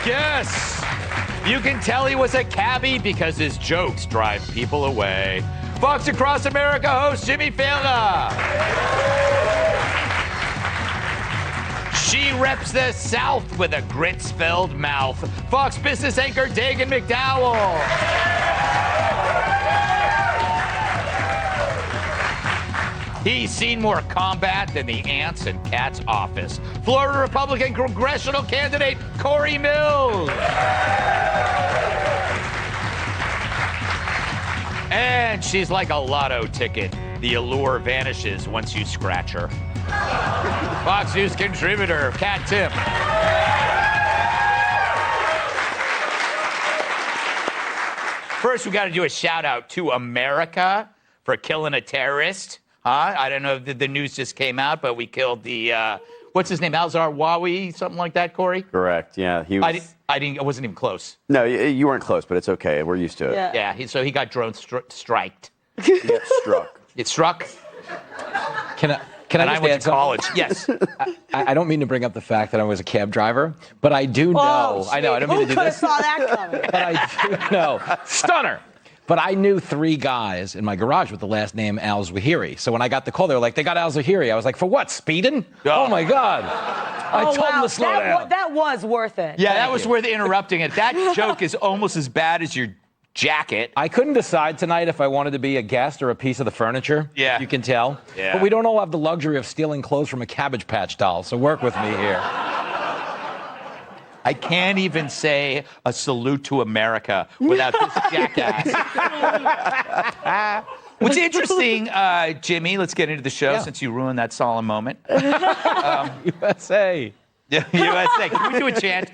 Yes. You can tell he was a cabbie because his jokes drive people away. Fox Across America host Jimmy Fallon. She reps the South with a grits-filled mouth. Fox business anchor Dagan McDowell. He's seen more combat than the ants in Cat's office. Florida Republican congressional candidate Cory Mills. And she's like a lotto ticket. The allure vanishes once you scratch her. Fox News contributor Kat Tim. First, we got to do a shout out to America for killing a terrorist. I don't know if the news just came out, but we killed the, what's his name, Al-Zarqawi, something like that, Cory? Correct, yeah. He was... I wasn't even close. No, you weren't close, but it's okay. We're used to it. Yeah, so he got drone striked. Yeah, struck. It struck? Can I I went to college. Yes. I don't mean to bring up the fact that I was a cab driver, but I do know. I know. I don't mean to do this. Who could have saw that coming? But I do know. Stunner. But I knew 3 guys in my garage with the last name Al-Zawahiri. So when I got the call, they were like, they got Al-Zawahiri. I was like, for what, speeding? Oh, my God. I told them to slow down. That was worth it. Yeah, that was worth interrupting it. That joke is almost as bad as your jacket. I couldn't decide tonight if I wanted to be a guest or a piece of the furniture. Yeah. You can tell. Yeah. But we don't all have the luxury of stealing clothes from a Cabbage Patch doll, so work with me here. I can't even say a salute to America without this jackass. What's interesting, Jimmy, let's get into the show since you ruined that solemn moment. USA. Yeah, USA. Can we do a chant?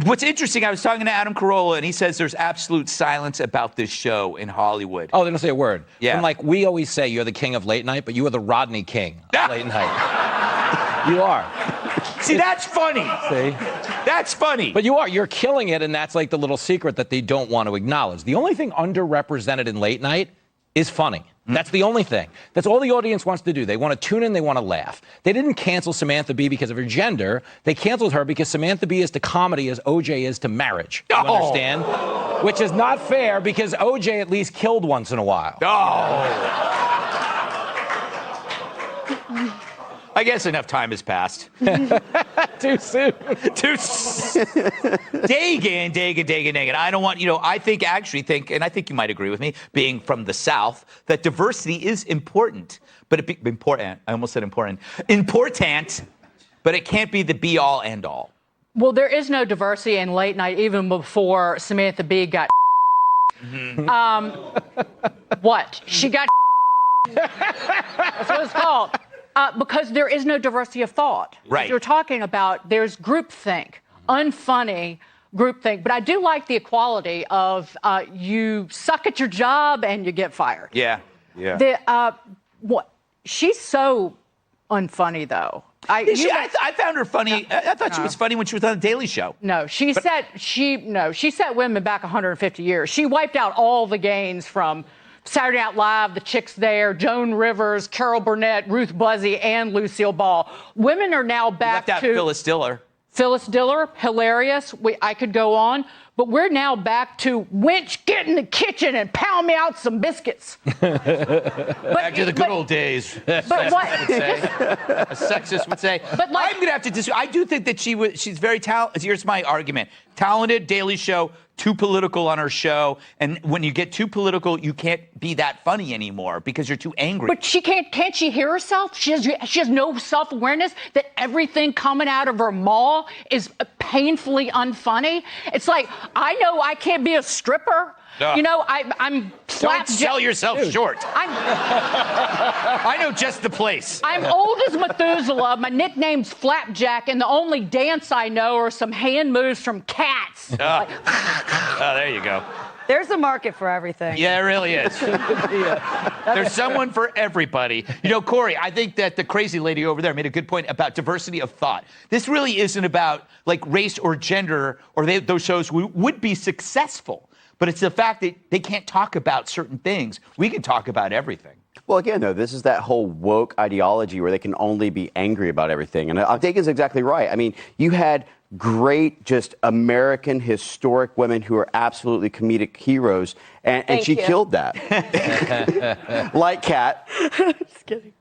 What's interesting, I was talking to Adam Carolla, and he says there's absolute silence about this show in Hollywood. Oh, they don't say a word. Yeah. And like we always say, you're the king of late night, but you are the Rodney King of late night. You are. See, that's funny. See? That's funny. But you are. You're killing it, and that's like the little secret that they don't want to acknowledge. The only thing underrepresented in late night is funny. That's the only thing. That's all the audience wants to do. They want to tune in. They want to laugh. They didn't cancel Samantha Bee because of her gender. They canceled her because Samantha Bee is to comedy as OJ is to marriage. You understand? Which is not fair because OJ at least killed once in a while. I guess enough time has passed. Too soon. Dagan. I don't want, I actually think, and I think you might agree with me, being from the South, that diversity is important. But important. I almost said important. Important, but it can't be the be-all, end-all. Well, there is no diversity in late night even before Samantha Bee got what? She got That's what it's called. Because there is no diversity of thought. Right. You're talking about there's groupthink, unfunny groupthink. But I do like the equality of you suck at your job and you get fired. Yeah. What? She's so unfunny, though. I found her funny. I thought she was funny when she was on The Daily Show. No, she set women back 150 years. She wiped out all the gains from Saturday Night Live, The Chicks There, Joan Rivers, Carol Burnett, Ruth Buzzy, and Lucille Ball. Women are now back to Phyllis Diller. Phyllis Diller, hilarious. I could go on. But we're now back to Winch, get in the kitchen and pound me out some biscuits. Back to the good old days. But what? A sexist would say. But I'm going to have to disagree. I do think that she's very talented. Here's my argument. Talented, Daily Show, too political on her show. And when you get too political, you can't be that funny anymore because you're too angry. But can't she hear herself? She has no self-awareness that everything coming out of her maw is painfully unfunny. It's like, I know I can't be a stripper. I'm Don't sell yourself short. I know just the place. I'm old as Methuselah. My nickname's Flapjack, and the only dance I know are some hand moves from Cats. There you go. There's a market for everything. Yeah, it really is. There's someone for everybody. Cory, I think that the crazy lady over there made a good point about diversity of thought. This really isn't about like race or gender or those shows would be successful. but it's the fact that they can't talk about certain things. We can talk about everything. Well, again, though, this is that whole woke ideology where they can only be angry about everything. And Dakin's exactly right. I mean, you had great, just American historic women who are absolutely comedic heroes, and she killed that. Like Kat. Just kidding.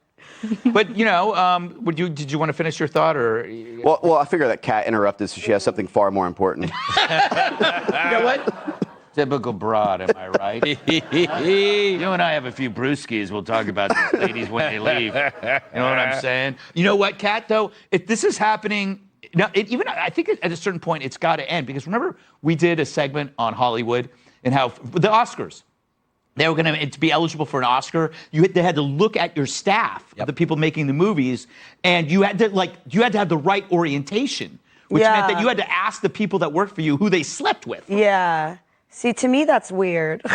But, did you want to finish your thought? Or? Well, I figure that Kat interrupted, so she has something far more important. You know what? Typical broad, am I right? You and I have a few brewskis. We'll talk about these ladies when they leave. You know what I'm saying? You know what, Kat, though? If this is happening, I think at a certain point it's got to end. Because remember, we did a segment on Hollywood and how the Oscars, they were going to be eligible for an Oscar. They had to look at your staff, the people making the movies, and you had to have the right orientation, which meant that you had to ask the people that worked for you who they slept with. Yeah. See, to me, that's weird. To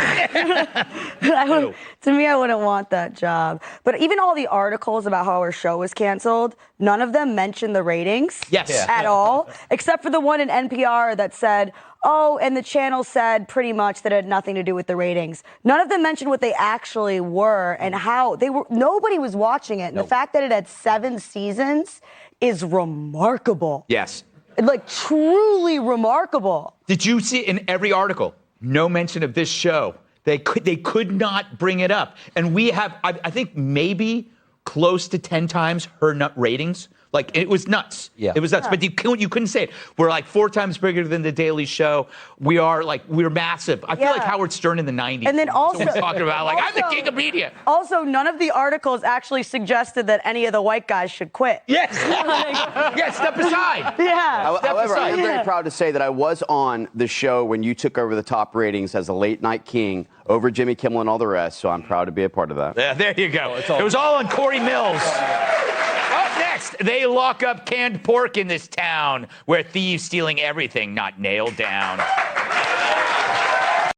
me, I wouldn't want that job. But even all the articles about how our show was canceled, none of them mentioned the ratings at all, except for the one in NPR that said, oh, and the channel said pretty much that it had nothing to do with the ratings. None of them mentioned what they actually were and how they were. Nobody was watching it. And the fact that it had 7 seasons is remarkable. Yes. Like, truly remarkable. Did you see in every article? No mention of this show. They could not bring it up. And we have, I think, maybe close to 10 times her ratings. Like, it was nuts. Yeah. It was nuts. But you couldn't say it. We're like 4 times bigger than The Daily Show. We're massive. I feel like Howard Stern in the 90s. And then also, someone's talking about, like, I'm the king of media. Also, none of the articles actually suggested that any of the white guys should quit. Yes. Yes, step aside. Yeah. However, I am very proud to say that I was on the show when you took over the top ratings as a late night king over Jimmy Kimmel and all the rest, so I'm proud to be a part of that. Yeah, there you go. It was all on Cory Mills. Up next, they lock up canned pork in this town where thieves stealing everything not nailed down.